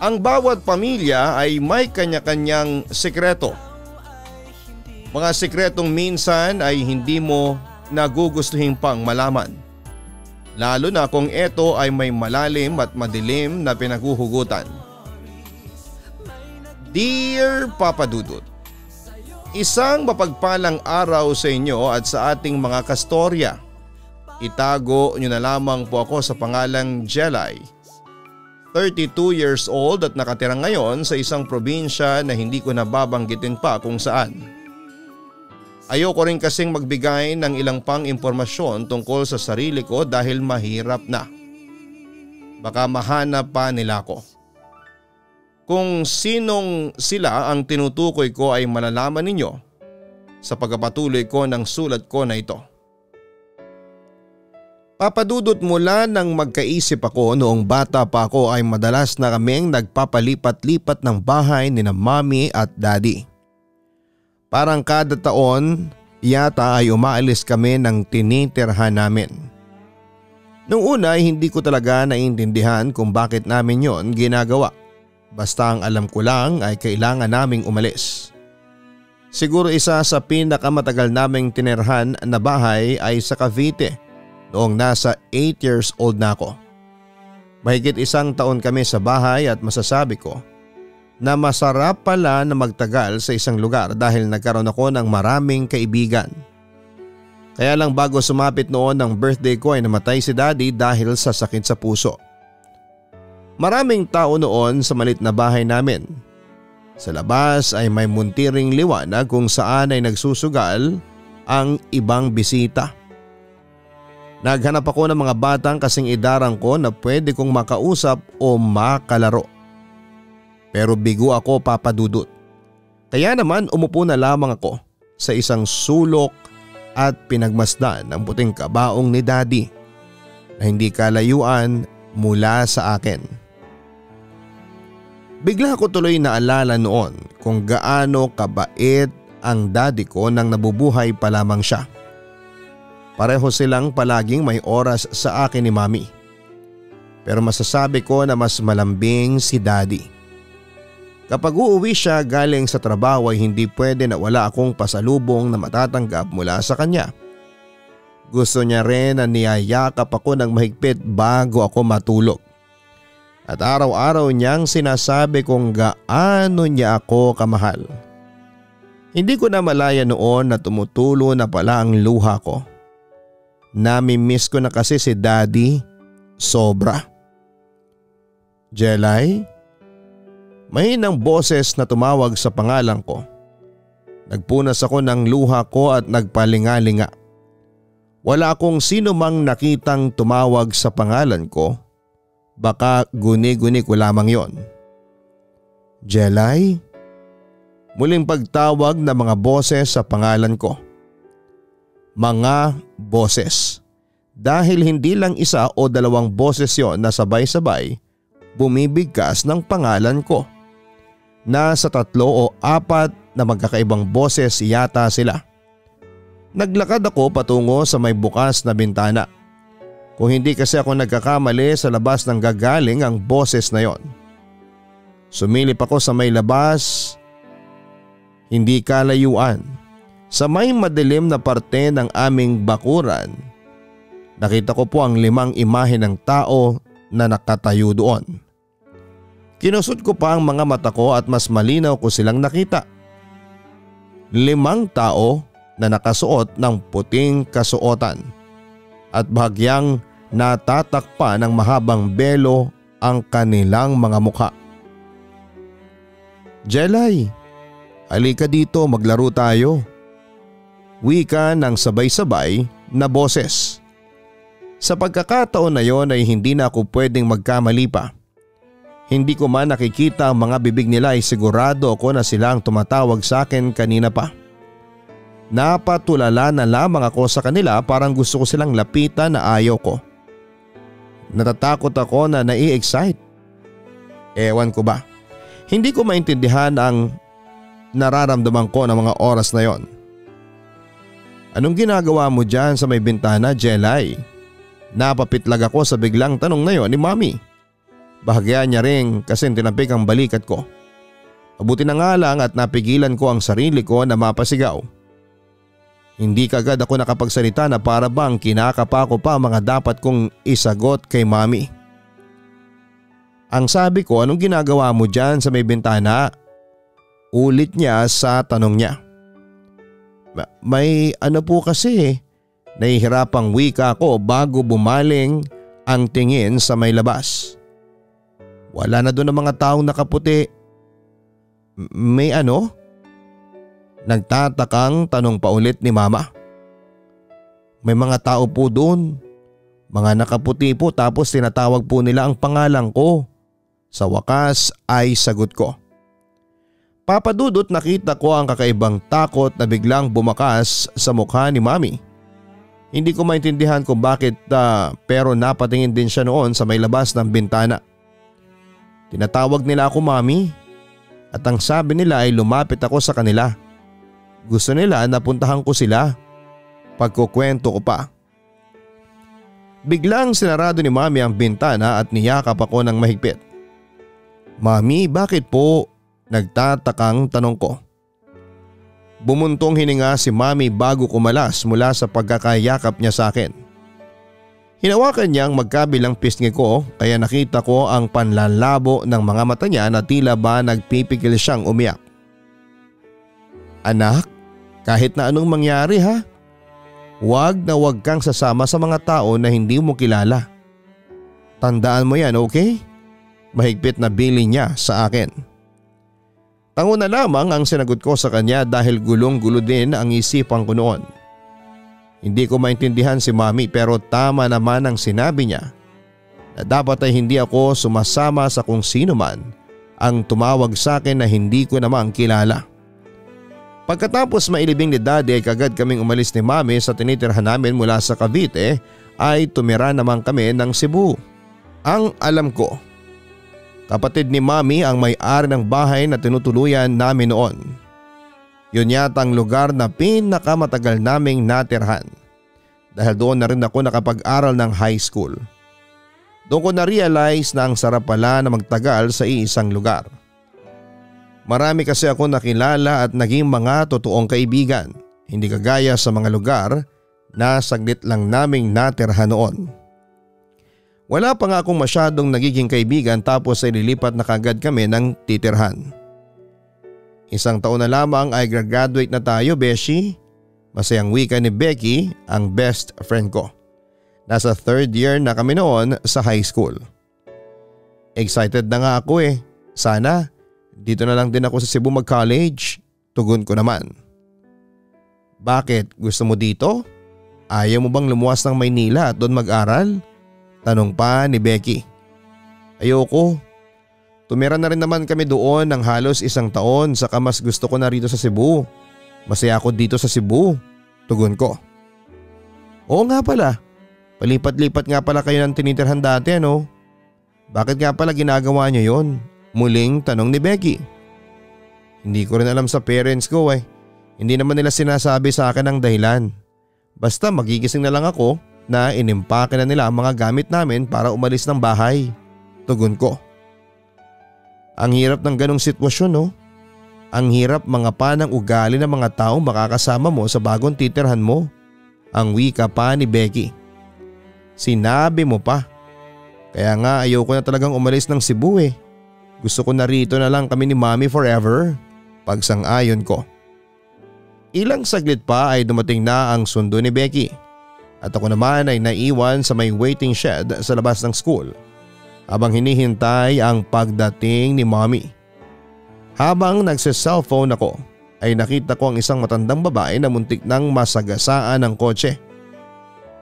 Ang bawat pamilya ay may kanya-kanyang sekreto. Mga sekretong minsan ay hindi mo nagugustuhin pang malaman. Lalo na kung ito ay may malalim at madilim na pinaghuhugutan. Dear Papa Dudut, isang mapagpalang araw sa inyo at sa ating mga kastorya. Itago nyo na lamang po ako sa pangalang Jelay. 32 years old at nakatira ngayon sa isang probinsya na hindi ko nababanggitin pa kung saan. Ayoko rin kasing magbigay ng ilang pang impormasyon tungkol sa sarili ko dahil mahirap na. Baka mahanap pa nila ko. Kung sinong sila ang tinutukoy ko ay malalaman ninyo sa pagpapatuloy ko ng sulat ko na ito. Papadudot, mula nang magkaisip ako noong bata pa ako ay madalas na kaming nagpapalipat-lipat ng bahay ni na mommy at daddy. Parang kada taon yata ay umaalis kami ng tinitirhan namin. Noong una ay hindi ko talaga naiintindihan kung bakit namin yon ginagawa. Basta ang alam ko lang ay kailangan naming umalis. Siguro isa sa pinakamatagal naming tinirhan na bahay ay sa Cavite noong nasa 8 years old na ako. Mahigit 1 taon kami sa bahay at masasabi ko na masarap pala na magtagal sa isang lugar dahil nagkaroon ako ng maraming kaibigan. Kaya lang bago sumapit noon ng birthday ko ay namatay si daddy dahil sa sakit sa puso. Maraming tao noon sa malit na bahay namin. Sa labas ay may muntiring liwanag kung saan ay nagsusugal ang ibang bisita. Naghanap ako ng mga batang kasing idarang ko na pwede kong makausap o makalaro. Pero bigo ako, Papa Dudut. Kaya naman umupo na lamang ako sa isang sulok at pinagmasdan ang puting kabaong ni daddy na hindi kalayuan mula sa akin. Bigla ko tuloy naalala noon kung gaano kabait ang daddy ko nang nabubuhay pa lamang siya. Pareho silang palaging may oras sa akin ni mami. Pero masasabi ko na mas malambing si daddy. Kapag uuwi siya galing sa trabaho ay hindi pwede na wala akong pasalubong na matatanggap mula sa kanya. Gusto niya rin na niyayakap ako ng mahigpit bago ako matulog. At araw-araw niyang sinasabi kung gaano niya ako kamahal. Hindi ko na malaya noon na tumutulo na pala ang luha ko. Nami-miss ko na kasi si daddy sobra. Jelay? Mahinang boses na tumawag sa pangalan ko. Nagpunas ako ng luha ko at nagpalingalinga. Wala akong sino mang nakitang tumawag sa pangalan ko. Baka guni-guni ko lamang yon. Jelay? Muling pagtawag ng mga boses sa pangalan ko. Mga boses. Dahil hindi lang 1 o 2 boses yon na sabay-sabay bumibigkas ng pangalan ko. Nasa 3 o 4 na magkakaibang boses yata sila. Naglakad ako patungo sa may bukas na bintana. Kung hindi kasi ako nagkakamali, sa labas nang gagaling ang boses na yon. Sumilip ako sa may labas. Hindi kalayuan. Sa may madilim na parte ng aming bakuran, nakita ko po ang 5 imahe ng tao na nakatayo doon. Kinusot ko pa ang mga mata ko at mas malinaw ko silang nakita. 5 tao na nakasuot ng puting kasuotan at bahagyang natatakpa ng mahabang belo ang kanilang mga mukha. Jelay, halika dito, maglaro tayo. Wika ng sabay-sabay na boses. Sa pagkakataon na yon ay hindi na ako pwedeng magkamali pa. Hindi ko man nakikita ang mga bibig nila ay sigurado ako na sila ang tumatawag sa akin kanina pa. Napatulala na lamang ako sa kanila, parang gusto ko silang lapitan na ayaw ko. Natatakot ako na nai-excite. Ewan ko ba. Hindi ko maintindihan ang nararamdaman ko ng mga oras na yon. Anong ginagawa mo dyan sa may bintana, Jelay? Napapitlag ako sa biglang tanong na yon ni Mami. Bahagya niya rin kasi tinapik ang balikat ko. Mabuti na nga lang at napigilan ko ang sarili ko na mapasigaw. Hindi kagad ako nakapagsalita na para bang kinakapa ko pa mga dapat kong isagot kay Mami. Ang sabi ko, anong ginagawa mo dyan sa may bintana? Ulit niya sa tanong niya. May ano po kasi, nahihirapang wika ko bago bumaling ang tingin sa may labas. Wala na doon ang mga taong nakaputi. May ano? Nagtatakang tanong pa ulit ni Mama. May mga tao po doon. Mga nakaputi po tapos tinatawag po nila ang pangalan ko. Sa wakas ay sagot ko. Papadudot nakita ko ang kakaibang takot na biglang bumakas sa mukha ni Mami. Hindi ko maintindihan kung bakit pero napatingin din siya noon sa may labas ng bintana. Tinatawag nila ako Mami at ang sabi nila ay lumapit ako sa kanila. Gusto nila na puntahan ko sila. Pagkukwento ko pa. Biglang sinarado ni Mami ang bintana at niyakap ako ng mahigpit. Mami, bakit po? Nagtatakang tanong ko. Bumuntong hininga si Mami bago kumalas mula sa pagkakayakap niya sa akin. Hinawakan niya ang magkabilang pisngi ko kaya nakita ko ang panlalabo ng mga mata niya na tila ba nagpipigil siyang umiyak. Anak, kahit na anong mangyari ha, huwag na huwag kang sasama sa mga tao na hindi mo kilala. Tandaan mo yan, okay? Mahigpit na bili niya sa akin. Tango na lamang ang sinagot ko sa kanya dahil gulong-gulo din ang isipan ko noon. Hindi ko maintindihan si Mami pero tama naman ang sinabi niya na dapat ay hindi ako sumasama sa kung sino man ang tumawag sa akin na hindi ko naman kilala. Pagkatapos mailibing ni Daddy ay kagad kaming umalis ni Mami sa tinitirhan namin mula sa Cavite ay tumira naman kami ng Cebu. Ang alam ko, kapatid ni Mami ang may-ari ng bahay na tinutuluyan namin noon. Yun yata ang lugar na pinakamatagal naming natirhan dahil doon na rin ako nakapag-aral ng high school. Doon ko na-realize na ang sarap pala na magtagal sa iisang lugar. Marami kasi ako nakilala at naging mga totoong kaibigan, hindi kagaya sa mga lugar na saglit lang naming natirhan noon. Wala pa nga akong masyadong nagiging kaibigan tapos ay lilipat na kagad kami ng titirhan. Isang taon na lamang ay graduate na tayo, Beshi. Masayang wika ni Becky, ang best friend ko. Nasa third year na kami noon sa high school. Excited na nga ako eh. Sana dito na lang din ako sa Cebu mag-college. Tugon ko naman. Bakit? Gusto mo dito? Ayaw mo bang lumuwas ng Maynila at doon mag-aral? Tanong pa ni Becky. Ayoko. Tumira na rin naman kami doon ng halos isang taon saka mas gusto ko na rito sa Cebu. Masaya ako dito sa Cebu. Tugon ko. Oo nga pala. Palipat-lipat nga pala kayo ng tinitirhan dati ano? Bakit nga pala ginagawa niyo yon? Muling tanong ni Becky. Hindi ko rin alam sa parents ko eh. Hindi naman nila sinasabi sa akin ang dahilan. Basta magigising na lang ako na inimpake na nila ang mga gamit namin para umalis ng bahay. Tugon ko. Ang hirap ng ganong sitwasyon no? Ang hirap mga panang ugali ng mga taong makakasama mo sa bagong titirhan mo. Ang wika pa ni Becky. Sinabi mo pa. Kaya nga ayoko na talagang umalis ng Cebu eh. Gusto ko na rito na lang kami ni Mami forever. Pagsang-ayon ko. Ilang saglit pa ay dumating na ang sundo ni Becky. At ako naman ay naiwan sa may waiting shed sa labas ng school habang hinihintay ang pagdating ni Mommy. Habang nagse-cellphone ako ay nakita ko ang isang matandang babae na muntik nang masagasaan ng kotse.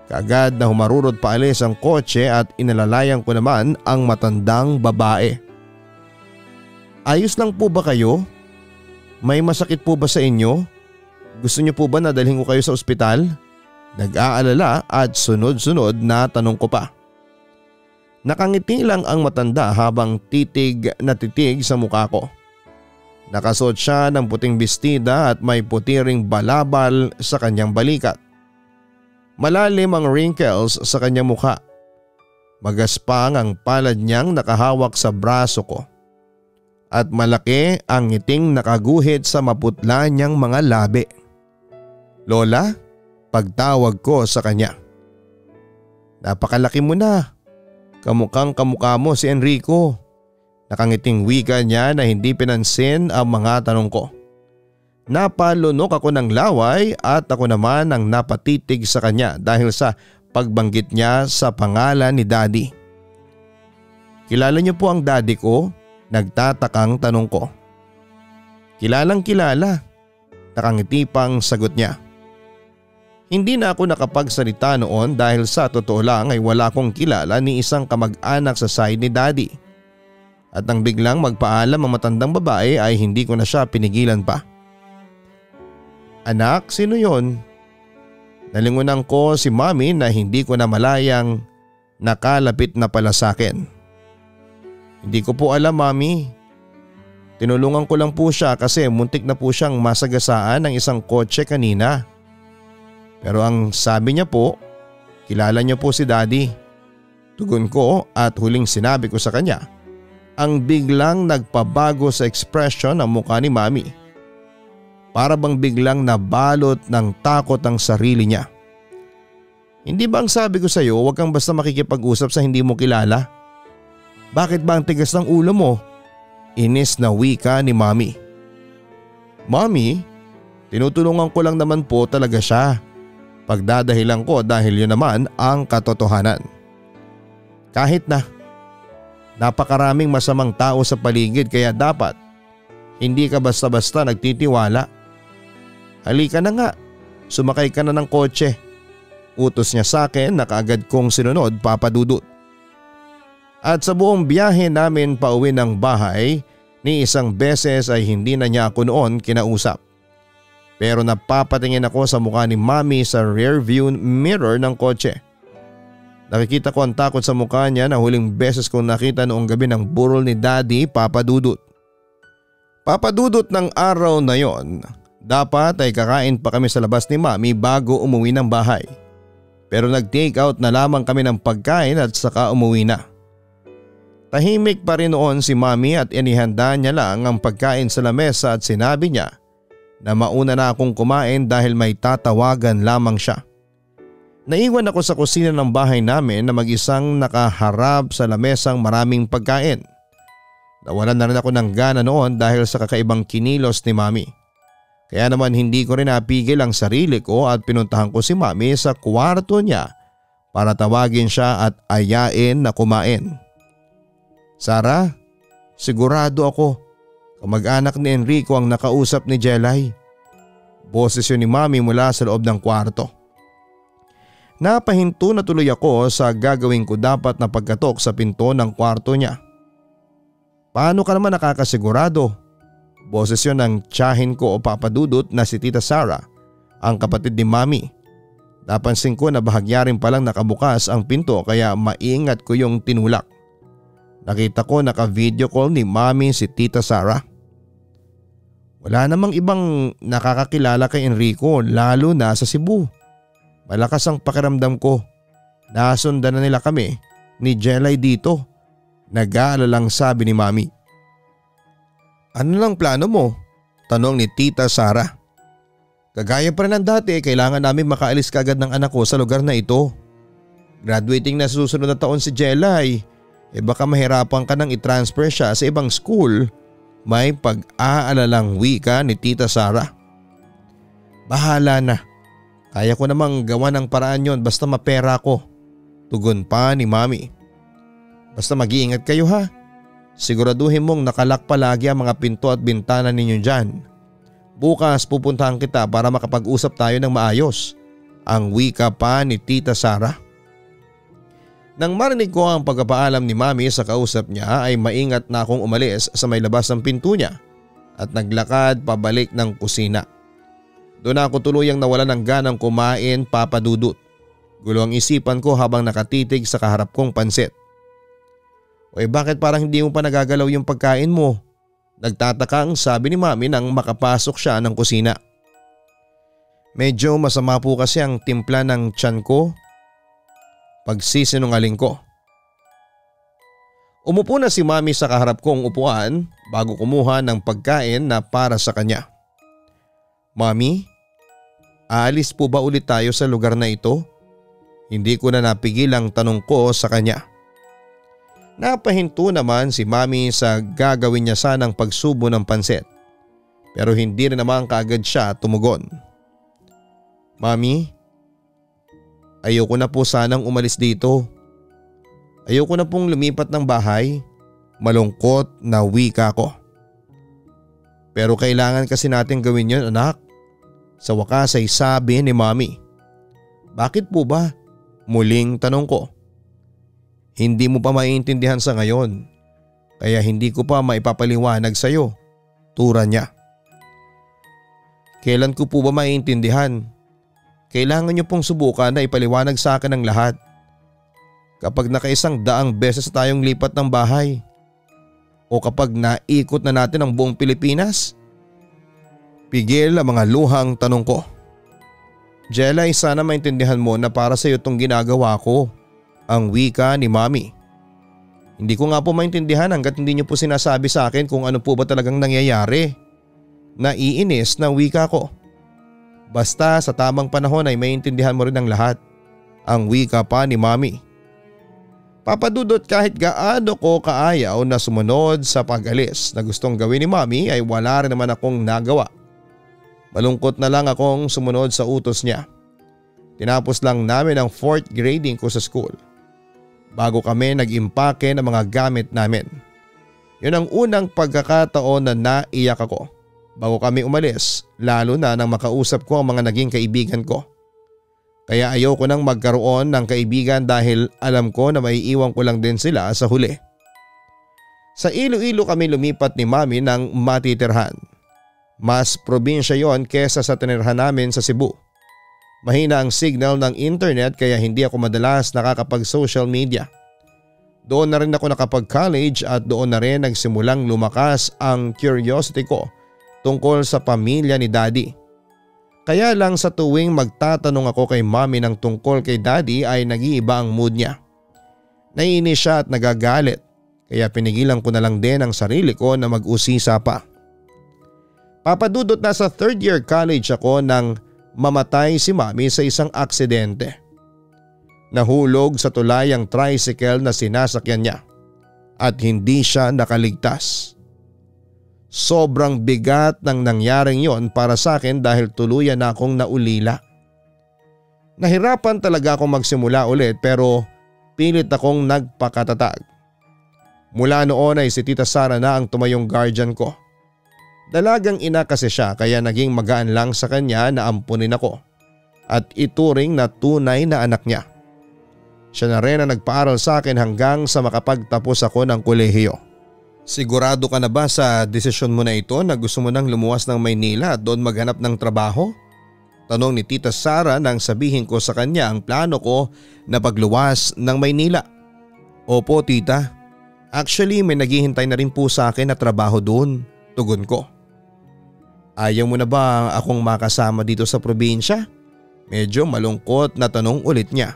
Kaagad na humarurot paalis ang kotse at inalalayan ko naman ang matandang babae. Ayos lang po ba kayo? May masakit po ba sa inyo? Gusto niyo po ba na dalhin ko kayo sa ospital? Nag-aalala at sunod-sunod na tanong ko pa. Nakangiti lang ang matanda habang titig na titig sa mukha ko. Nakasuot siya ng puting bestida at may puti ring balabal sa kanyang balikat. Malalim ang wrinkles sa kanyang mukha. Magaspang ang palad niyang nakahawak sa braso ko. At malaki ang ngiting nakaguhit sa maputla niyang mga labi. Lola, pagtawag ko sa kanya. Napakalaki mo na. Kamukhang kamukha mo si Enrico. Nakangiting wika niya na hindi pinansin ang mga tanong ko. Napalunok ako ng laway at ako naman ang napatitig sa kanya dahil sa pagbanggit niya sa pangalan ni Daddy. Kilala niyo po ang daddy ko? Nagtatakang tanong ko. Kilalang kilala. Nakangiti pang sagot niya. Hindi na ako nakapagsalita noon dahil sa totoo lang ay wala akong kilala ni isang kamag-anak sa side ni Daddy. At nang biglang magpaalam ang matandang babae ay hindi ko na siya pinigilan pa. Anak, sino yon? Nalingunan ko si Mami na hindi ko na malayang nakalapit na pala sa akin. Hindi ko po alam, Mami. Tinulungan ko lang po siya kasi muntik na po siyang masagasaan ng isang kotse kanina. Pero ang sabi niya po, kilala niya po si Daddy. Tugon ko at huling sinabi ko sa kanya, ang biglang nagpabago sa ekspresyon ng mukha ni Mami. Para bang biglang nabalot ng takot ang sarili niya. Hindi ba ang sabi ko sa iyo, huwag kang basta makikipag-usap sa hindi mo kilala? Bakit ba ang tigas ng ulo mo? Inis na wika ni Mami. Mami, tinutulungan ko lang naman po talaga siya. Pagdadahilan ko dahil yun naman ang katotohanan. Kahit na napakaraming masamang tao sa paligid kaya dapat hindi ka basta-basta nagtitiwala. Halika na nga, sumakay ka na ng kotse. Utos niya sa akin na kaagad kong sinunod, Papa Dudut. At sa buong biyahe namin pauwi ng bahay, ni isang beses ay hindi na niya ako noon kinausap. Pero napapatingin ako sa mukha ni Mami sa rear view mirror ng kotse. Nakikita ko ang takot sa mukha niya na huling beses kong nakita noong gabi ng burol ni Daddy, Papa Dudut. Papa Dudut, ng araw na yon, dapat ay kakain pa kami sa labas ni Mami bago umuwi ng bahay. Pero nag-take out na lamang kami ng pagkain at saka umuwi na. Tahimik pa rin noon si Mami at inihanda niya lang ang pagkain sa lamesa at sinabi niya na mauna na akong kumain dahil may tatawagan lamang siya. Naiwan ako sa kusina ng bahay namin na mag-isang nakaharap sa lamesang maraming pagkain. Nawalan na rin ako ng gana noon dahil sa kakaibang kinilos ni Mami. Kaya naman hindi ko rin napigil ang sarili ko at pinuntahan ko si Mami sa kwarto niya para tawagin siya at ayain na kumain. Sara, sigurado ako kamag-anak ni Enrico ang nakausap ni Jelay. Boses yun ni Mami mula sa loob ng kwarto. Napahinto na tuloy ako sa gagawin ko dapat na pagkatok sa pinto ng kwarto niya. Paano ka naman nakakasigurado? Boses yun ng tiyahin ko o Papa Dudut na si Tita Sara, ang kapatid ni Mami. Napansin ko na bahagya rin palang nakabukas ang pinto kaya maingat ko yung tinulak. Nakita ko naka-video call ni Mami si Tita Sara. Wala namang ibang nakakakilala kay Enrico lalo na sa Cebu. Malakas ang pakiramdam ko. Nasundan na nila kami ni Jelay dito. Nag-aalalang sabi ni Mami. Ano lang plano mo? Tanong ni Tita Sara. Kagaya pa rin ng dati, kailangan namin makaalis kagad ng anak ko sa lugar na ito. Graduating na sa susunod na taon si Jelay. Baka mahirapan ka nang i-transfer siya sa ibang school. May pag-aalalang wika ni Tita Sara. Bahala na. Kaya ko namang gawa ng paraan yon basta mapera ko. Tugon pa ni Mami. Basta mag-iingat kayo ha. Siguraduhin mong nakalak palagi ang mga pinto at bintana ninyo dyan. Bukas pupuntahan kita para makapag-usap tayo ng maayos. Ang wika pa ni Tita Sara. Nang marinig ko ang pagpapaalam ni Mami sa kausap niya ay maingat na akong umalis sa may labas ng pinto niya at naglakad pabalik ng kusina. Doon ako tuluyang nawala ng ganang kumain, Papa Dudut. Gulo ang isipan ko habang nakatitig sa kaharap kong pansit. Bakit parang hindi mo pa nagagalaw yung pagkain mo? Nagtataka ang sabi ni Mami nang makapasok siya ng kusina. Medyo masama po kasi ang timpla ng tiyan ko. Pagsisinungaling ko. Umupo na si Mami sa kaharap kong upuan bago kumuha ng pagkain na para sa kanya. Mami, aalis po ba ulit tayo sa lugar na ito? Hindi ko na napigil ang tanong ko sa kanya. Napahinto naman si Mami sa gagawin niya sanang pagsubo ng pansit. Pero hindi rin naman kaagad siya tumugon. Mami, ayoko na po sanang umalis dito. Ayoko na pong lumipat ng bahay. Malungkot na wika ko. Pero kailangan kasi natin gawin yun, anak. Sa wakas ay sabi ni Mami. Bakit po ba? Muling tanong ko. Hindi mo pa maiintindihan sa ngayon. Kaya hindi ko pa maipapaliwanag sa iyo. Tura niya. Kailan ko po ba maiintindihan? Kailangan niyo pong subukan na ipaliwanag sa akin ang lahat. Kapag nakaisang daang beses tayong lipat ng bahay. O kapag naikot na natin ang buong Pilipinas. Pigil ang mga luhang tanong ko. Jelay, sana maintindihan mo na para sa iyo itong ginagawa ko. Ang wika ni Mami. Hindi ko nga po maintindihan hanggat hindi niyo po sinasabi sa akin kung ano po ba talagang nangyayari. Naiinis na wika ko. Basta sa tamang panahon ay maintindihan mo rin ang lahat. Ang wika pa ni Mami. Papadudot kahit gaano ko kaayaw na sumunod sa pag-alis na gustong gawin ni Mami ay wala rin naman akong nagawa. Malungkot na lang akong sumunod sa utos niya. Tinapos lang namin ang 4th grading ko sa school. Bago kami nag-impake ng mga gamit namin. Yun ang unang pagkakataon na naiyak ako. Bago kami umalis, lalo na nang makausap ko ang mga naging kaibigan ko. Kaya ayoko nang magkaroon ng kaibigan dahil alam ko na maiiwan ko lang din sila sa huli. Sa Iloilo kami lumipat ni Mami ng matitirhan. Mas probinsya yon kesa sa tinirhan namin sa Cebu. Mahina ang signal ng internet kaya hindi ako madalas nakakapag-social media. Doon na rin ako nakapag-college at doon na rin nagsimulang lumakas ang curiosity ko tungkol sa pamilya ni Daddy. Kaya lang sa tuwing magtatanong ako kay Mami ng tungkol kay Daddy ay nag-iiba ang mood niya. Naiinis siya at nagagalit kaya pinigilan ko na lang din ang sarili ko na mag-usisa pa. Papadudot na sa 3rd year college ako nang mamatay si Mami sa isang aksidente. Nahulog sa tulay ang tricycle na sinasakyan niya at hindi siya nakaligtas. Sobrang bigat ng nangyaring yon para sa akin dahil tuluyan na akong naulila. Nahirapan talaga akong magsimula ulit pero pilit akong nagpakatatag. Mula noon ay si Tita Sara na ang tumayong guardian ko. Dalagang ina kasi siya kaya naging magaan lang sa kanya na ampunin ako at ituring na tunay na anak niya. Siya na rin ang nagpaaral sa akin hanggang sa makapagtapos ako ng kolehiyo. Sigurado ka na ba sa desisyon mo na ito na gusto mo nang lumuwas ng Maynila at doon maghanap ng trabaho? Tanong ni Tita Sara nang sabihin ko sa kanya ang plano ko na pagluwas ng Maynila. Opo tita, actually may naghihintay na rin po sa akin na trabaho doon, tugon ko. Ayaw mo na ba akong makasama dito sa probinsya? Medyo malungkot na tanong ulit niya.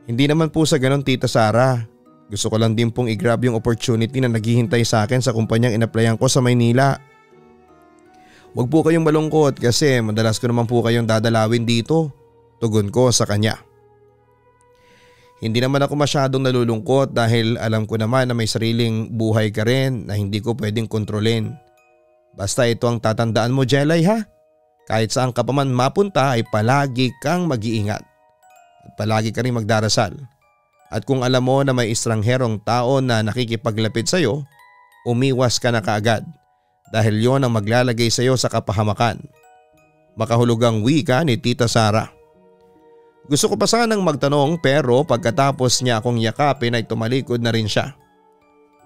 Hindi naman po sa ganon Tita Sara. Gusto ko lang din pong i-grab yung opportunity na naghihintay sa akin sa kumpanyang in-applyan ko sa Maynila. Huwag po kayong malungkot kasi madalas ko naman po kayong dadalawin dito, tugon ko sa kanya. Hindi naman ako masyadong nalulungkot dahil alam ko naman na may sariling buhay ka rin na hindi ko pwedeng kontrolin. Basta ito ang tatandaan mo Jelay ha, kahit saan ka pa man mapunta ay palagi kang mag-iingat at palagi ka rin magdarasal. At kung alam mo na may estrangherong tao na nakikipaglapit sa iyo, umiwas ka na kaagad dahil yon ang maglalagay sa iyo sa kapahamakan. Makahulugang wika ni Tita Sara. Gusto ko pa sanang magtanong pero pagkatapos niya akong yakapin ay tumalikod na rin siya.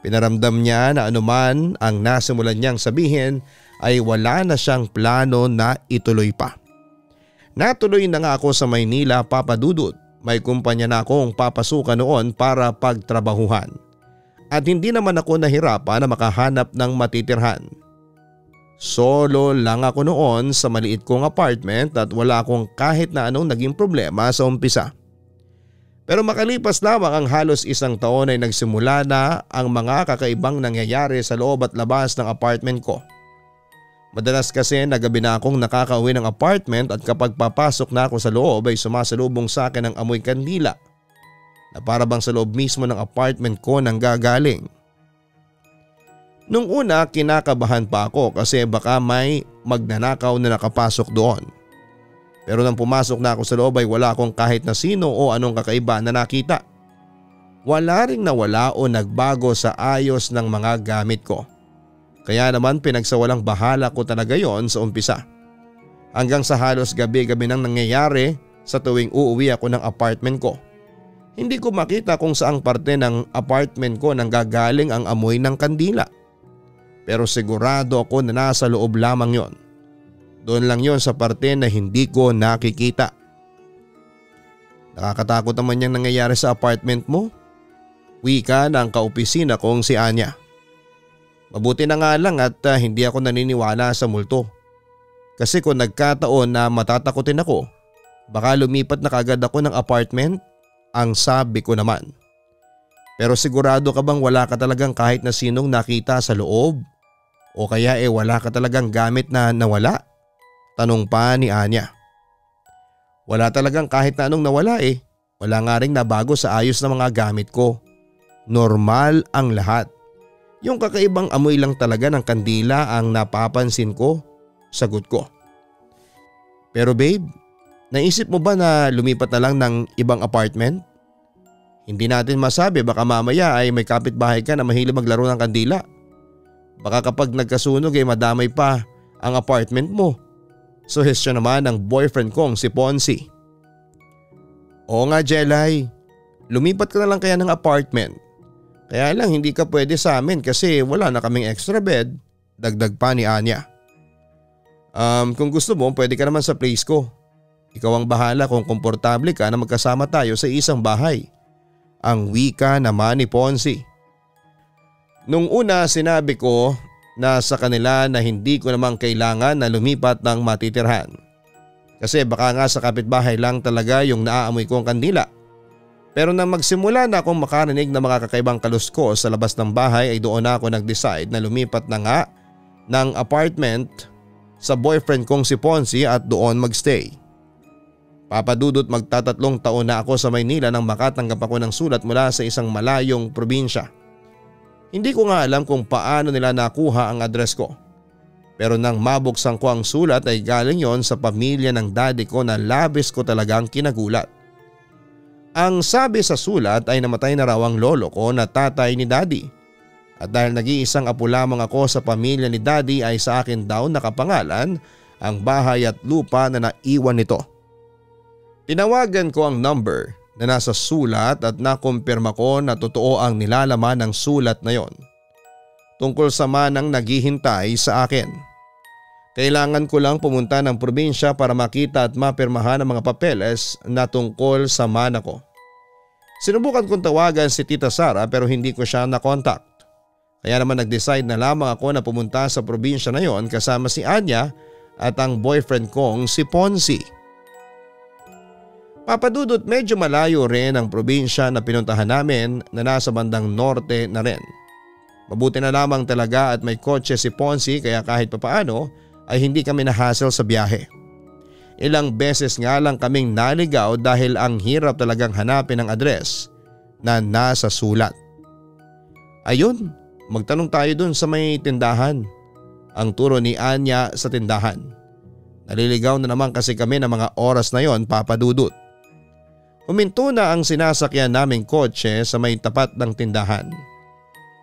Pinaramdam niya na anuman ang nasimulan niyang sabihin ay wala na siyang plano na ituloy pa. Natuloy na nga ako sa Maynila papadudot. May kumpanya na akong papasukan noon para pagtrabahuhan. At hindi naman ako nahirapan na makahanap ng matitirhan. Solo lang ako noon sa maliit kong apartment at wala akong kahit na anong naging problema sa umpisa. Pero makalipas lamang ang halos isang taon ay nagsimula na ang mga kakaibang nangyayari sa loob at labas ng apartment ko. Madalas kasi na gabi na akong nakakauwi ng apartment at kapag papasok na ako sa loob ay sumasalubong sa akin ang amoy kandila na para bang sa loob mismo ng apartment ko nang gagaling. Nung una kinakabahan pa ako kasi baka may magnanakaw na nakapasok doon. Pero nang pumasok na ako sa loob ay wala akong kahit na sino o anong kakaiba na nakita. Wala ring nawala o nagbago sa ayos ng mga gamit ko. Kaya naman pinagsawalang bahala ko talaga yon sa umpisa. Hanggang sa halos gabi-gabi nang nangyayari sa tuwing uuwi ako ng apartment ko. Hindi ko makita kung saang parte ng apartment ko nang gagaling ang amoy ng kandila. Pero sigurado ako na nasa loob lamang yon. Doon lang yon sa parte na hindi ko nakikita. Nakakatakot naman yung nangyayari sa apartment mo. Wika ng kaopisina kong si Anya. Mabuti na nga lang at hindi ako naniniwala sa multo. Kasi kung nagkataon na matatakotin ako, baka lumipat na kagad ako ng apartment, ang sabi ko naman. Pero sigurado ka bang wala ka talagang kahit na sinong nakita sa loob? O kaya wala ka talagang gamit na nawala? Tanong pa ni Anya. Wala talagang kahit na anong nawala Wala nga ring nabago sa ayos ng mga gamit ko. Normal ang lahat. Yung kakaibang amoy lang talaga ng kandila ang napapansin ko, sagot ko. Pero babe, naisip mo ba na lumipat na lang ng ibang apartment? Hindi natin masabi, baka mamaya ay may kapitbahay ka na mahilig maglaro ng kandila. Baka kapag nagkasunog madamay pa ang apartment mo. Suhestyon naman ng boyfriend kong si Ponzi. Oo nga Jelay, lumipat ka na lang kaya ng apartment. Kaya lang hindi ka pwede sa amin kasi wala na kaming extra bed, dagdag pa ni Anya. Kung gusto mo pwede ka naman sa place ko. Ikaw ang bahala kung komportable ka na magkasama tayo sa isang bahay. Ang wika naman ni Ponzi. Nung una sinabi ko na sa kanila na hindi ko namang kailangan na lumipat ng matitirhan. Kasi baka nga sa kapitbahay lang talaga yung naaamoy kong kandila. Pero nang magsimula na akong makarinig ng mga kakaibang kaluskos sa labas ng bahay ay doon na ako nag-decide na lumipat na nga ng apartment sa boyfriend kong si Ponzi at doon magstay. Papadudot magtatatlong taon na ako sa Maynila nang makatanggap ako ng sulat mula sa isang malayong probinsya. Hindi ko nga alam kung paano nila nakuha ang address ko. Pero nang mabuksan ko ang sulat ay galing yon sa pamilya ng daddy ko na labis ko talagang kinagulat. Ang sabi sa sulat ay namatay na raw ang lolo ko na tatay ni daddy. At dahil nag-iisang apo lamang ako sa pamilya ni daddy ay sa akin daw nakapangalan ang bahay at lupa na naiwan nito. Tinawagan ko ang number na nasa sulat at nakumpirma ko na totoo ang nilalaman ng sulat na yon. Tungkol sa manang naghihintay sa akin. Kailangan ko lang pumunta ng probinsya para makita at mapirmahan ang mga papeles na tungkol sa mana ko. Sinubukan kong tawagan si Tita Sara pero hindi ko siya nakontak. Kaya naman nag-decide na lamang ako na pumunta sa probinsya na yon kasama si Anya at ang boyfriend kong si Ponzi. Papadudot medyo malayo rin ang probinsya na pinuntahan namin na nasa bandang norte na rin. Mabuti na lamang talaga at may kotse si Ponzi kaya kahit papaano ay hindi kami na-hassle sa biyahe. Ilang beses nga lang kaming naligaw dahil ang hirap talagang hanapin ang address na nasa sulat. Ayun, magtanong tayo dun sa may tindahan. Ang turo ni Anya sa tindahan. Naliligaw na naman kasi kami ng mga oras na yon, papadudot. Huminto na ang sinasakyan naming kotse sa may tapat ng tindahan.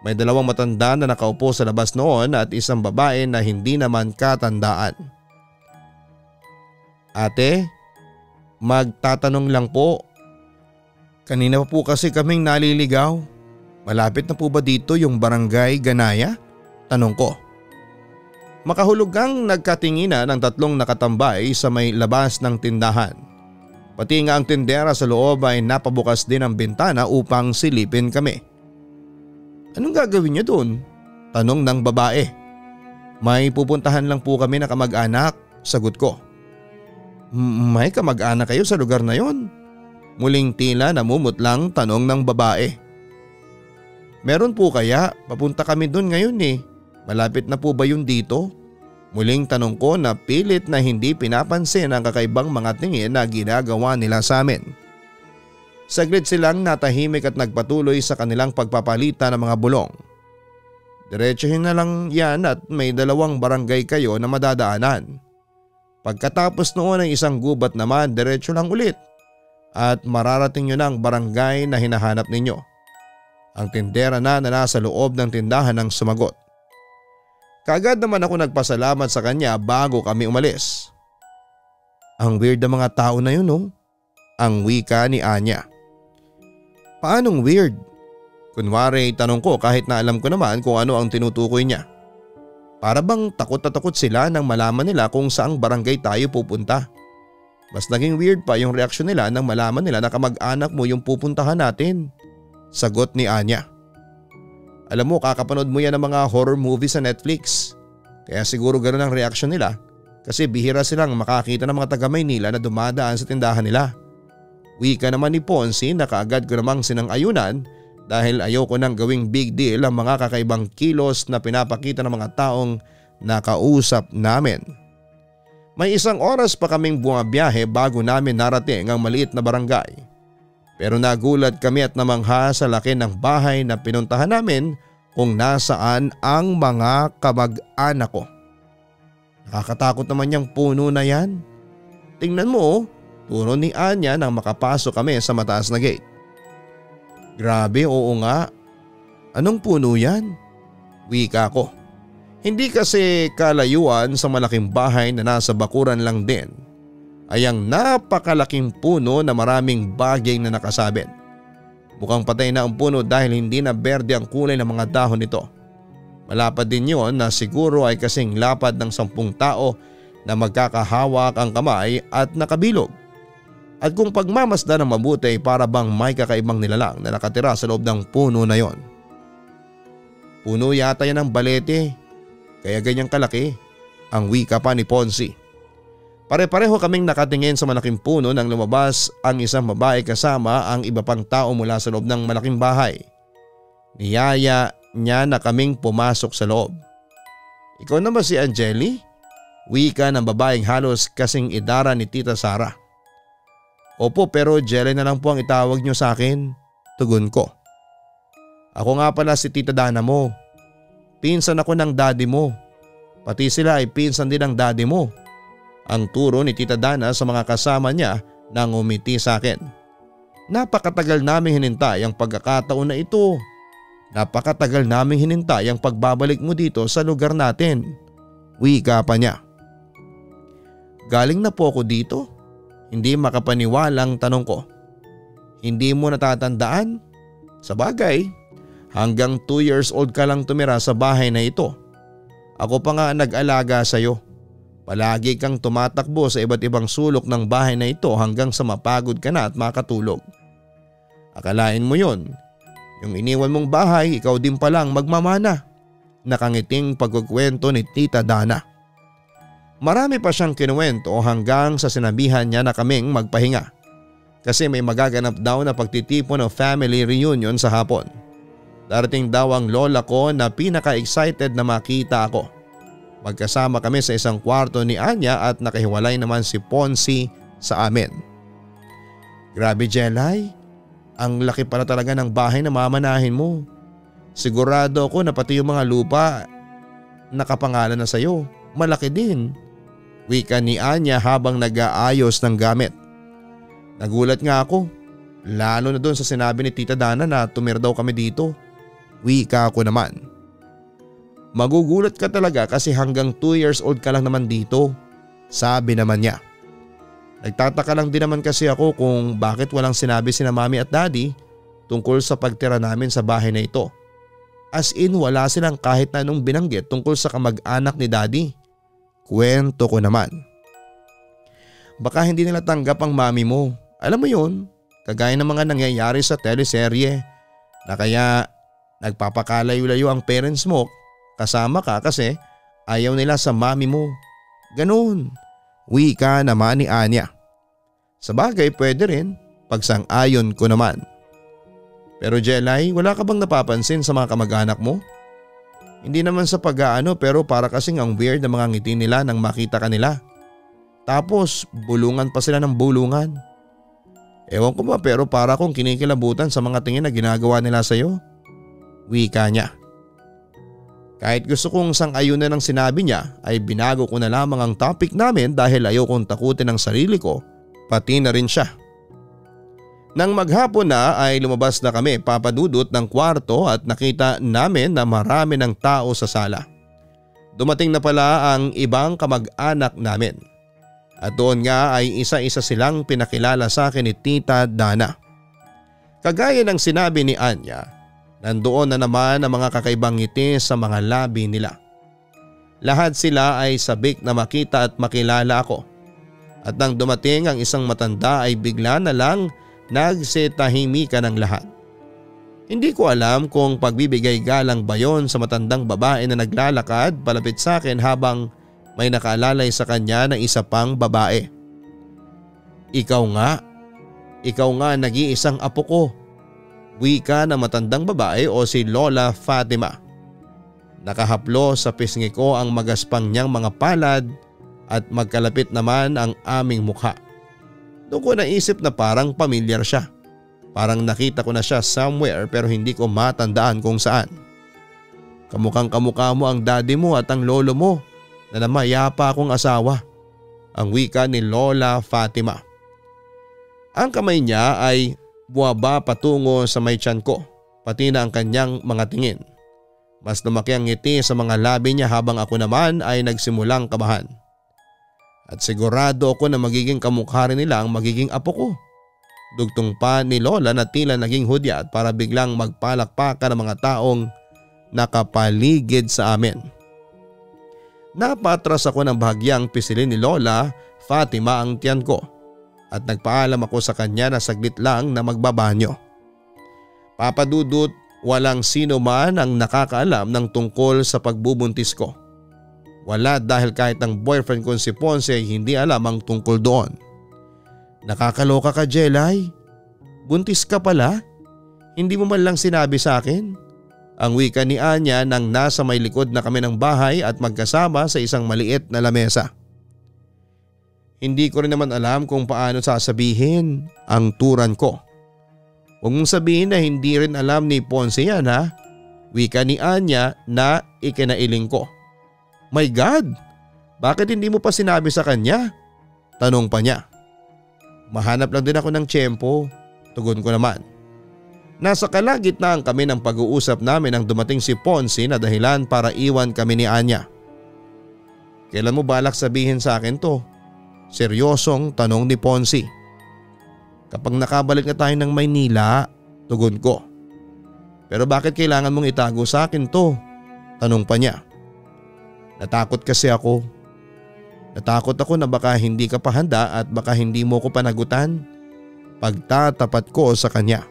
May dalawang matanda na nakaupo sa labas noon at isang babae na hindi naman katandaan. Ate, magtatanong lang po. Kanina pa po kasi kaming naliligaw. Malapit na po ba dito yung barangay Ganaya? Tanong ko. Makahulugang nagkatinginan ng tatlong nakatambay sa may labas ng tindahan. Pati nga ang tindera sa loob ay napabukas din ang bintana upang silipin kami. Anong gagawin niyo doon? Tanong ng babae. May pupuntahan lang po kami na kamag-anak, sagot ko. May kamag-anak kayo sa lugar na yon? Muling tila namumutlang tanong ng babae. Meron po kaya? Papunta kami doon ngayon eh. Malapit na po ba yun dito? Muling tanong ko na pilit na hindi pinapansin ang kakaibang mga tingin na ginagawa nila sa amin. Saglit silang natahimik at nagpatuloy sa kanilang pagpapalitan ng mga bulong. Diretsuhin na lang yan at may 2 barangay kayo na madadaanan. Pagkatapos noon ay isang gubat naman, diretso lang ulit at mararating nyo na ang barangay na hinahanap ninyo. Ang tindera na nasa loob ng tindahan ang sumagot. Kaagad naman ako nagpasalamat sa kanya bago kami umalis. Ang weird na mga tao na yun oh. Ang wika ni Anya. Paanong weird? Kunwari tanong ko kahit na alam ko naman kung ano ang tinutukoy niya. Para bang takot na takot sila nang malaman nila kung saang barangay tayo pupunta. Mas naging weird pa yung reaksyon nila nang malaman nila na kamag-anak mo yung pupuntahan natin. Sagot ni Anya. Alam mo, kakapanood mo yan ng mga horror movie sa Netflix. Kaya siguro ganoon ang reaksyon nila kasi bihira silang makakita ng mga taga Maynila na dumadaan sa tindahan nila. Wika naman ni Ponsi na kaagad ko namang sinang-ayunan dahil ayoko nang gawing big deal ang mga kakaibang kilos na pinapakita ng mga taong nakausap namin. May 1 oras pa kaming bumabiyahe bago namin narating ang maliit na barangay. Pero nagulat kami at namangha sa laki ng bahay na pinuntahan namin kung nasaan ang mga kamag-anak ko. Nakakatakot naman yung puno na yan. Tingnan mo, turo ni Anya nang makapasok kami sa mataas na gate. Grabe, oo nga. Anong puno yan? Wika ko. Hindi kasi kalayuan sa malaking bahay na nasa bakuran lang din ay ang napakalaking puno na maraming baging na nakasabit. Mukhang patay na ang puno dahil hindi na berde ang kulay ng mga dahon nito. Malapad din yon na siguro ay kasing lapad ng 10 tao na magkakahawak ang kamay at nakabilog. At kung pagmamasdan ng mabuti para bang may kakaibang nilalang na nakatira sa loob ng puno na yon. Puno yata yan ng balete, kaya ganyang kalaki, ang wika pa ni Ponsi. Pare-pareho kaming nakatingin sa malaking puno nang lumabas ang isang babae kasama ang iba pang tao mula sa loob ng malaking bahay. Niyaya niya na kaming pumasok sa loob. Ikaw na ba si Angeli? Wika ng babaeng halos kasing idara ni Tita Sara. Opo, pero Jelly na lang po ang itawag niyo sa akin, tugon ko. Ako nga pala si Tita Dana mo. Pinsan ako ng daddy mo. Pati sila ay pinsan din ng daddy mo. Ang turo ni Tita Dana sa mga kasama niya nang umiti sa akin. Napakatagal naming hinintay ang pagkakataon na ito. Napakatagal naming hinintay ang pagbabalik mo dito sa lugar natin. Wika pa niya. Galing na po ako dito? Hindi makapaniwalang tanong ko. Hindi mo natatandaan? Sa bagay, hanggang 2 years old ka lang tumira sa bahay na ito. Ako pa nga nag-alaga sa iyo. Palagi kang tumatakbo sa iba't ibang sulok ng bahay na ito hanggang sa mapagod ka na at makatulog. Akalain mo yon, yung iniwan mong bahay ikaw din palang magmamana. Nakangiting pagkukwento ni Tita Dana. Marami pa siyang kinuwento hanggang sa sinabihan niya na kaming magpahinga. Kasi may magaganap daw na pagtitipon ng family reunion sa hapon. Darating daw ang lola ko na pinaka-excited na makita ako. Magkasama kami sa isang kwarto ni Anya at nakahiwalay naman si Ponsi sa amin. Grabe Jelay, ang laki pala talaga ng bahay na mamanahin mo. Sigurado ako na pati yung mga lupa nakapangalan na sayo, malaki din. Wika ni Anya habang nag-aayos ng gamit. Nagulat nga ako, lalo na doon sa sinabi ni Tita Dana na tumira daw kami dito. Wika ako naman. Magugulat ka talaga kasi hanggang 2 years old ka lang naman dito, sabi naman niya. Nagtataka lang din naman kasi ako kung bakit walang sinabi sina mami at daddy tungkol sa pagtira namin sa bahay na ito. As in wala silang kahit na anong binanggit tungkol sa kamag-anak ni daddy. Kwento ko naman. Baka hindi nila tanggap ang mami mo. Alam mo yun, kagaya ng mga nangyayari sa teleserye na kaya nagpapakalayo-layo ang parents mo kasama ka kasi ayaw nila sa mami mo. Ganun. Wika naman ni Anya. Sa bagay pwede rin. pagsang-ayon ko naman. Pero Jelay, wala ka bang napapansin sa mga kamag-anak mo? Hindi naman sa pag-aano pero para kasing ang weird na mga ngiti nila nang makita ka nila. Tapos bulungan pa sila ng bulungan. Ewan ko ba pero para akong kinikilabutan sa mga tingin na ginagawa nila sa'yo. Wika niya. Kahit gusto kong sang-ayunan ng sinabi niya ay binago ko na lamang ang topic namin dahil ayaw kong takutin ang sarili ko pati na rin siya. Nang maghapon na ay lumabas na kami papadudot ng kwarto at nakita namin na marami ng tao sa sala. Dumating na pala ang ibang kamag-anak namin. At doon nga ay isa-isa silang pinakilala sa akin ni Tita Dana. Kagaya ng sinabi ni Anya, nandoon na naman ang mga kakaibang ngiti sa mga labi nila. Lahat sila ay sabik na makita at makilala ako. At nang dumating ang isang matanda ay bigla na lang nagsitahimikan ng lahat. Hindi ko alam kung pagbibigay galang ba yon sa matandang babae na naglalakad palapit sa akin habang may nakaalalay sa kanya na isa pang babae. Ikaw nga nag-iisang apo ko. Wika na matandang babae o si Lola Fatima. Nakahaplo sa pisngi ko ang magaspang niyang mga palad at magkalapit naman ang aming mukha. Doon ko naisip na parang pamilyar siya. Parang nakita ko na siya somewhere pero hindi ko matandaan kung saan. Kamukhang kamukha mo ang daddy mo at ang lolo mo na namayapa akong asawa. Ang wika ni Lola Fatima. Ang kamay niya ay buwaba patungo sa may tiyan ko, pati na ang kanyang mga tingin. Mas lumaki ang ngiti sa mga labi niya habang ako naman ay nagsimulang kabahan. At sigurado ako na magiging kamukha rin nila ang magiging apo ko. Dugtong pa ni Lola na tila naging hudyat para biglang magpalakpakan ng mga taong nakapaligid sa amin. Napatras ako ng bahagyang pisilin ni Lola Fatima ang tiyan ko at nagpaalam ako sa kanya na saglit lang na magbabanyo. Papadudot, walang sino man ang nakakaalam ng tungkol sa pagbubuntis ko. Wala dahil kahit ang boyfriend ko si Ponce ay hindi alam ang tungkol doon. Nakakaloka ka, Jelay. Buntis ka pala? Hindi mo man lang sinabi sa akin? Ang wika ni Anya nang nasa may likod na kami ng bahay at magkasama sa isang maliit na lamesa. Hindi ko rin naman alam kung paano sasabihin ang turan ko. Huwag mong sabihin na hindi rin alam ni Ponce yan ha. Wika ni Anya na ikinailing ko. My God! Bakit hindi mo pa sinabi sa kanya? Tanong pa niya. Mahanap lang din ako ng tiyempo. Tugon ko naman. Nasa kalagitnaan kami ng pag-uusap namin nang dumating si Ponce na dahilan para iwan kami ni Anya. Kailan mo balak sabihin sa akin to? Seryosong tanong ni Ponce. Kapag nakabalik na tayo ng Maynila, tugon ko. Pero bakit kailangan mong itago sa akin to? Tanong pa niya. Natakot kasi ako. Natakot ako na baka hindi ka pa handa at baka hindi mo ko panagutan. Pagtatapat ko sa kanya.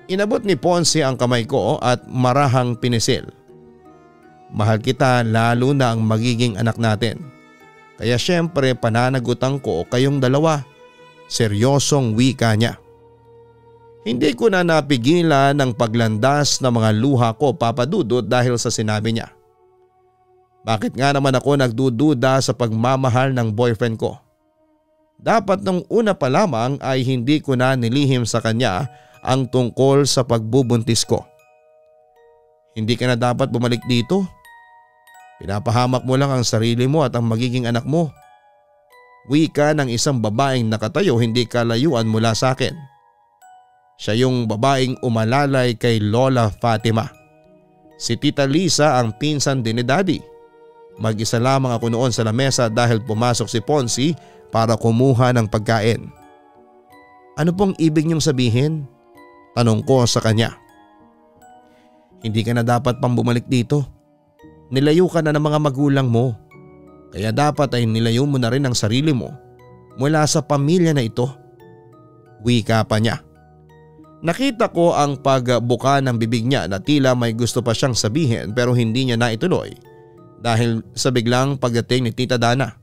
Inabot ni Ponce ang kamay ko at marahang pinisil. Mahal kita lalo na ang magiging anak natin. Kaya syempre pananagutan ko kayong dalawa. Seryosong wika niya. Hindi ko na napigilan ng paglandas ng mga luha ko papadudot dahil sa sinabi niya. Bakit nga naman ako nagdududa sa pagmamahal ng boyfriend ko? Dapat nung una pa lamang ay hindi ko na nilihim sa kanya ang tungkol sa pagbubuntis ko. Hindi ka na dapat bumalik dito. Pinapahamak mo lang ang sarili mo at ang magiging anak mo. Wika ng isang babaeng nakatayo hindi kalayuan mula sa akin. Siya yung babaeng umalalay kay Lola Fatima. Si Tita Lisa ang pinsan din ni Daddy. Mag-isa lamang ako noon sa lamesa dahil pumasok si Ponce para kumuha ng pagkain. Ano pong ibig niyong sabihin? Tanong ko sa kanya. Hindi ka na dapat pang bumalik dito. Nilayo ka na ng mga magulang mo. Kaya dapat ay nilayo mo na rin ang sarili mo mula sa pamilya na ito. Wika pa niya. Nakita ko ang pagbuka ng bibig niya na tila may gusto pa siyang sabihin pero hindi niya naituloy dahil sa biglang pagdating ni Tita Dana.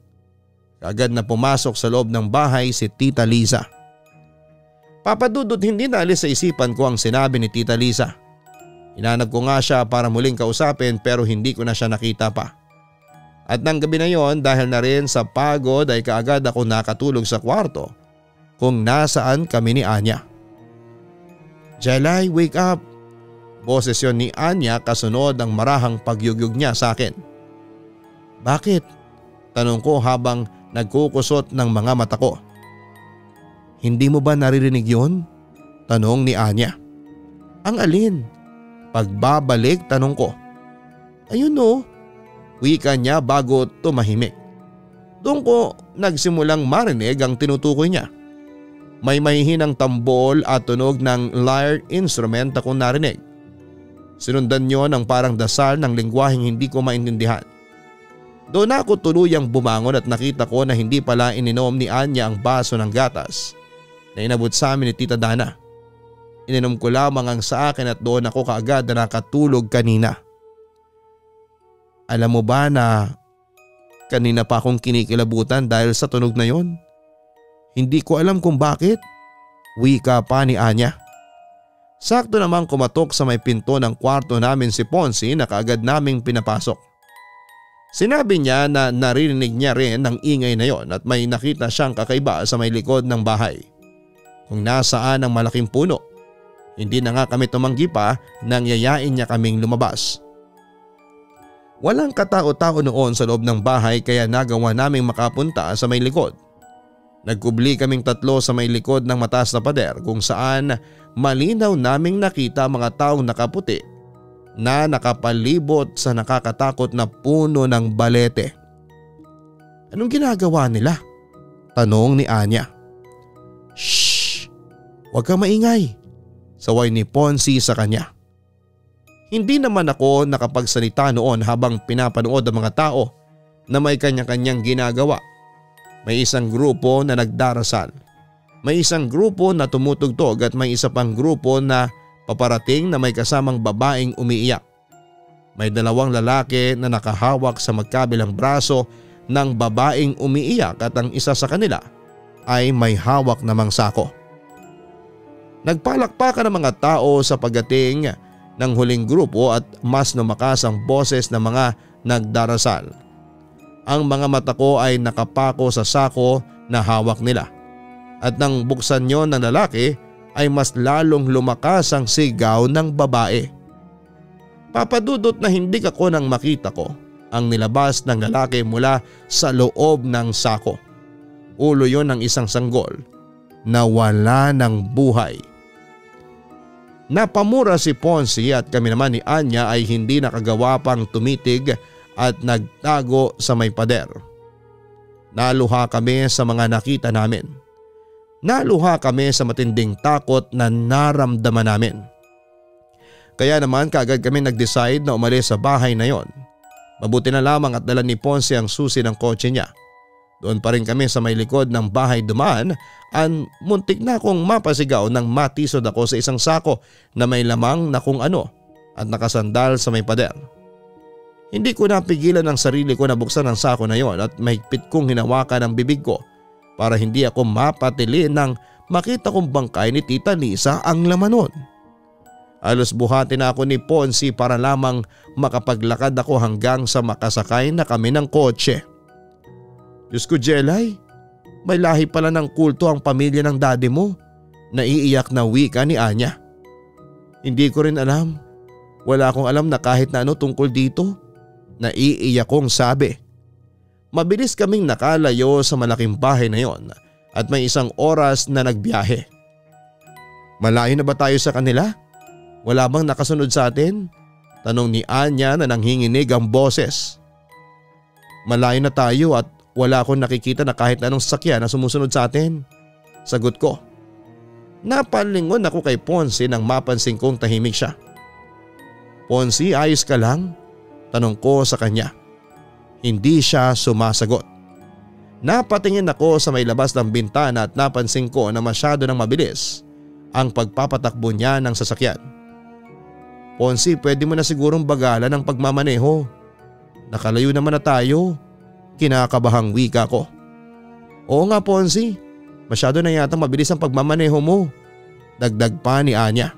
Kaagad na pumasok sa loob ng bahay si Tita Lisa. Papadudot hindi naalis sa isipan ko ang sinabi ni Tita Lisa. Hinanap ko nga siya para muling kausapin pero hindi ko na siya nakita pa. At nang gabi na yon dahil na rin sa pagod ay kaagad ako nakatulog sa kwarto kung nasaan kami ni Anya. "Jelay, wake up!" Boses yon ni Anya kasunod ng marahang pagyugyug niya sa akin. "Bakit?" Tanong ko habang nagkukusot ng mga mata ko. "Hindi mo ba naririnig yon?" Tanong ni Anya. "Ang alin?" Pagbabalik tanong ko. "Ayun o," wika niya bago tumahimik. Doon ko nagsimulang marinig ang tinutukoy niya. May mahihinang tambol at tunog ng lyre instrument akong narinig. Sinundan niyo ng parang dasal ng lengguwaheng hindi ko maintindihan. Doon ako tuluyang bumangon at nakita ko na hindi pala ininom ni Anya ang baso ng gatas na inabot sa amin ni Tita Dana. Ininom ko lamang ang sa akin at doon ako kaagad na nakatulog kanina. Alam mo ba na kanina pa akong kinikilabutan dahil sa tunog na yon? Hindi ko alam kung bakit. Wika pa ni Anya. Sakto namang kumatok sa may pinto ng kwarto namin si Ponsi na kaagad naming pinapasok. Sinabi niya na narinig niya rin ang ingay na yon at may nakita siyang kakaiba sa may likod ng bahay. Kung nasaan ang malaking puno. Hindi na nga kami tumanggi pa nang yayain niya kaming lumabas. Walang katao-tao noon sa loob ng bahay kaya nagawa naming makapunta sa may likod. Nagkubli kaming tatlo sa may likod ng mataas na pader kung saan malinaw naming nakita mga taong nakaputi na nakapalibot sa nakakatakot na puno ng balete. "Anong ginagawa nila?" Tanong ni Anya. "Shh! Huwag kang maingay," saway ni Ponsi sa kanya. Hindi naman ako nakapagsalita noon habang pinapanood ang mga tao na may kanya-kanyang ginagawa. May isang grupo na nagdarasal. May isang grupo na tumutugtog at may isa pang grupo na paparating na may kasamang babaeng umiiyak. May dalawang lalaki na nakahawak sa magkabilang braso ng babaeng umiiyak at ang isa sa kanila ay may hawak namang sako. Nagpalakpakan ang mga tao sa pagdating ng huling grupo at mas lumakas ang boses ng mga nagdarasal. Ang mga mata ko ay nakapako sa sako na hawak nila. At nang buksan yon ng lalaki ay mas lalong lumakas ang sigaw ng babae. Papadudot na hindi ako nang makita ko ang nilabas ng lalaki mula sa loob ng sako. Ulo yon ng isang sanggol na wala ng buhay. Napamura si Ponsi at kami naman ni Anya ay hindi nakagawa pang tumitig at nagtago sa may pader. Naluha kami sa mga nakita namin. Naluha kami sa matinding takot na naramdaman namin. Kaya naman kaagad kami nag-decide na umalis sa bahay na yon. Mabuti na lamang at dala ni Ponsi ang susi ng kotse niya. Doon pa rin kami sa may likod ng bahay dumaan at muntik na akong mapasigaw nang matisod ako sa isang sako na may lamang na kung ano at nakasandal sa may pader. Hindi ko napigilan ang sarili ko na buksan ang sako na yon at mahigpit kong hinawakan ang bibig ko para hindi ako mapatili nang makita kong bangkay ni Tita Lisa ang laman nun. Alos buhati na ako ni Ponsi para lamang makapaglakad ako hanggang sa makasakay na kami ng kotse. Diyos ko, Jelay, may lahi pala ng kulto ang pamilya ng daddy mo. Naiiyak na wika ni Anya. Hindi ko rin alam. Wala akong alam na kahit na ano tungkol dito. Naiiyak kong sabi. Mabilis kaming nakalayo sa malaking bahay na yon at may isang oras na nagbiyahe. Malayo na ba tayo sa kanila? Wala bang nakasunod sa atin? Tanong ni Anya na nanghinginig ang boses. Malayo na tayo at wala akong nakikita na kahit anong sasakyan na sumusunod sa atin. Sagot ko. Napalingon ako kay Ponsi nang mapansin kong tahimik siya. Ponsi, ayos ka lang? Tanong ko sa kanya. Hindi siya sumasagot. Napatingin ako sa may labas ng bintana at napansin ko na masyado nang mabilis ang pagpapatakbo niya ng sasakyan. Ponsi, pwede mo na sigurong bagalan ang pagmamaneho. Nakalayo naman na tayo. Kinakabahang wika ko. Oo nga Ponsi, masyado na yata mabilis ang pagmamaneho mo. Dagdag pa ni Anya.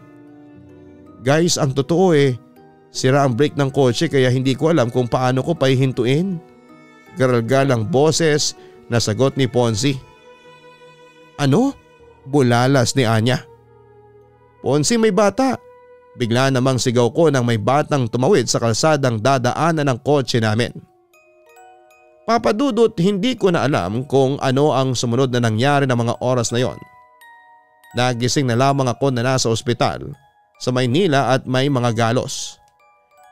Guys, ang totoo sira ang brake ng kotse kaya hindi ko alam kung paano ko pahihintuin. Garalgalang boses na sagot ni Ponzi. Ano? Bulalas ni Anya. Ponzi, may bata. Bigla namang sigaw ko nang may batang tumawid sa kalsadang dadaanan ng kotse namin. Papa Dudut, hindi ko na alam kung ano ang sumunod na nangyari ng mga oras na yon. Nagising na lamang ako na nasa ospital sa Maynila at may mga galos.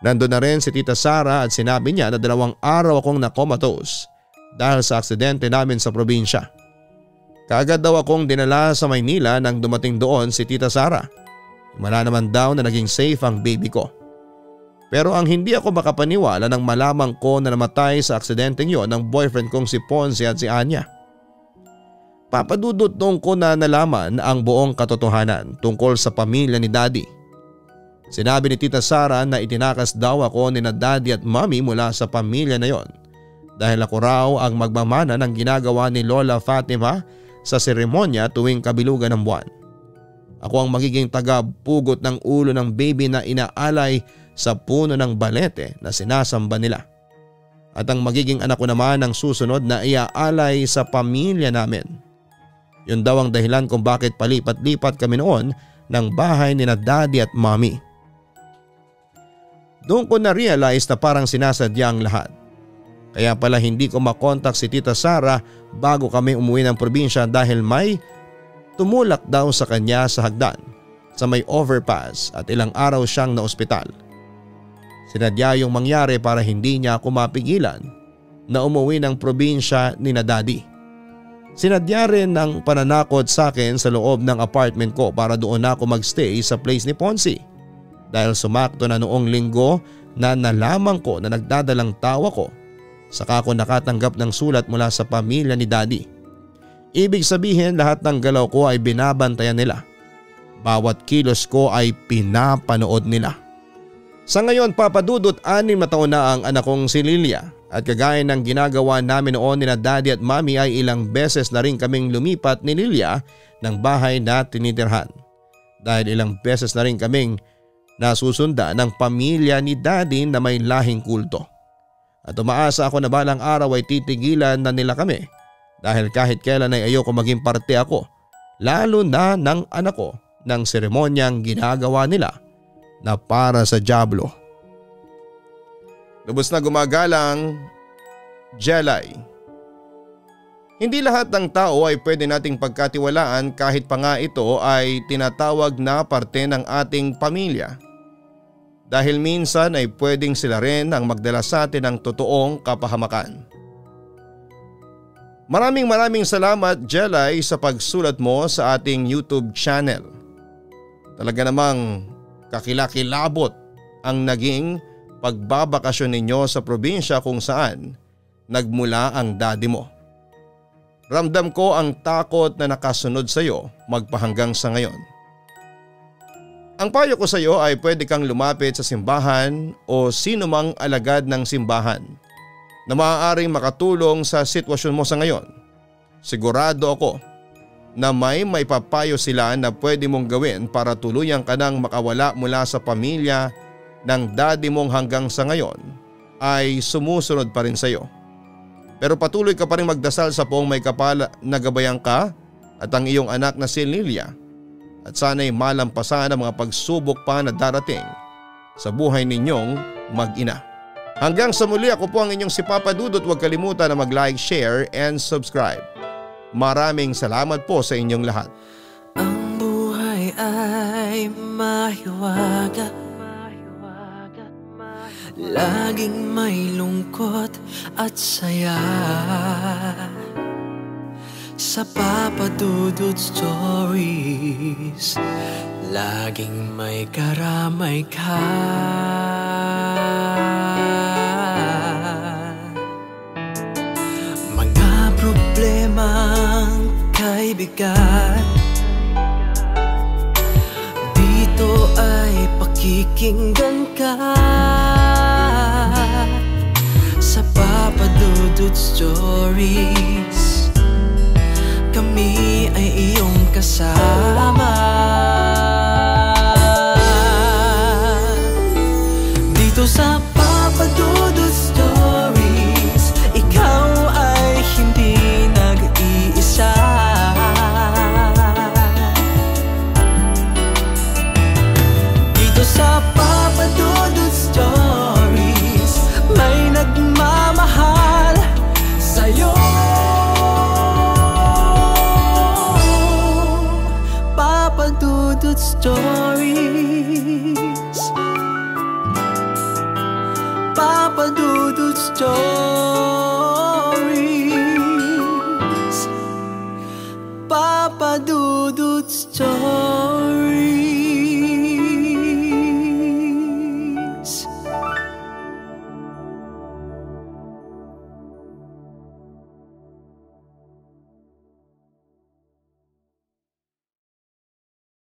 Nandun na rin si Tita Sara at sinabi niya na 2 araw akong na-comatose dahil sa aksidente namin sa probinsya. Kaagad daw akong dinala sa Maynila nang dumating doon si Tita Sara. Wala naman daw na naging safe ang baby ko. Pero ang hindi ako makapaniwala nang malamang ko na namatay sa aksidenteng yon ng boyfriend kong si Ponzi at si Anya. Papadudot noong ko na nalaman ang buong katotohanan tungkol sa pamilya ni Daddy. Sinabi ni Tita Sara na itinakas daw ako ni na Daddy at Mommy mula sa pamilya na yon dahil ako raw ang magmamana ng ginagawa ni Lola Fatima sa seremonya tuwing kabilugan ng buwan. Ako ang magiging taga-pugot ng ulo ng baby na inaalay sa puno ng balete na sinasamba nila. At ang magiging anak ko naman ang susunod na iaalay sa pamilya namin. Yun daw ang dahilan kung bakit palipat-lipat kami noon ng bahay ni na Daddy at Mommy. Doon ko na-realize na parang sinasadya ang lahat. Kaya pala hindi ko makontak si Tita Sara bago kami umuwi ng probinsya dahil may tumulak daw sa kanya sa hagdan sa may overpass at ilang araw siyang naospital. Sinadya yung mangyari para hindi niya ako mapigilan na umuwi ng probinsya ni na Daddy. Sinadya rin ng pananakot sa akin sa loob ng apartment ko para doon ako magstay sa place ni Ponzi. Dahil sumakto na noong linggo na nalaman ko na nagdadalang tawa ko, saka ako nakatanggap ng sulat mula sa pamilya ni Daddy. Ibig sabihin lahat ng galaw ko ay binabantayan nila. Bawat kilos ko ay pinapanood nila. Sa ngayon, Papa Dudut, 6 na taon na ang anak kong si Lilia at kagaya ng ginagawa namin noon ni na Daddy at Mommy ay ilang beses na rin kaming lumipat ni Lilia ng bahay na tinitirhan. Dahil ilang beses na rin kaming nasusunda ng pamilya ni Daddy na may lahing kulto. At umaasa ako na balang araw ay titigilan na nila kami dahil kahit kailan ay ayoko maging parte ako, lalo na ng anak ko, ng seremonyang ginagawa nila na para sa dyablo. Lubos na gumagalang, Jelay. Hindi lahat ng tao ay pwede nating pagkatiwalaan kahit pa nga ito ay tinatawag na parte ng ating pamilya. Dahil minsan ay pwedeng sila rin ang magdala sa atin ng totoong kapahamakan. Maraming salamat, Jelay, sa pagsulat mo sa ating YouTube channel. Talaga namang kakilakilabot ang naging pagbabakasyon ninyo sa probinsya kung saan nagmula ang daddy mo. Ramdam ko ang takot na nakasunod sa iyo magpahanggang sa ngayon. Ang payo ko sa iyo ay pwede kang lumapit sa simbahan o sino mang alagad ng simbahan na maaaring makatulong sa sitwasyon mo sa ngayon. Sigurado ako na may papayo sila na pwede mong gawin para tuluyan ka nang makawala mula sa pamilya ng daddy mong hanggang sa ngayon ay sumusunod pa rin sa iyo. Pero patuloy ka pa rin magdasal sa Poong May Kapal na gabayan ka at ang iyong anak na si Lilia. At sana'y malampasan ang mga pagsubok pa na darating sa buhay ninyong mag-ina. Hanggang sa muli, ako po ang inyong si Papa Dudut. Huwag kalimutan na mag-like, share and subscribe. Maraming salamat po sa inyong lahat. Ang buhay ay mahiwaga, laging may lungkot at saya. Sa Papa Dudut Stories, laging may karamay ka. Mga problemang kaibigan, dito ay pakikinggan ka. Sa Papa Dudut Stories, kami ay iyong kasama. gusto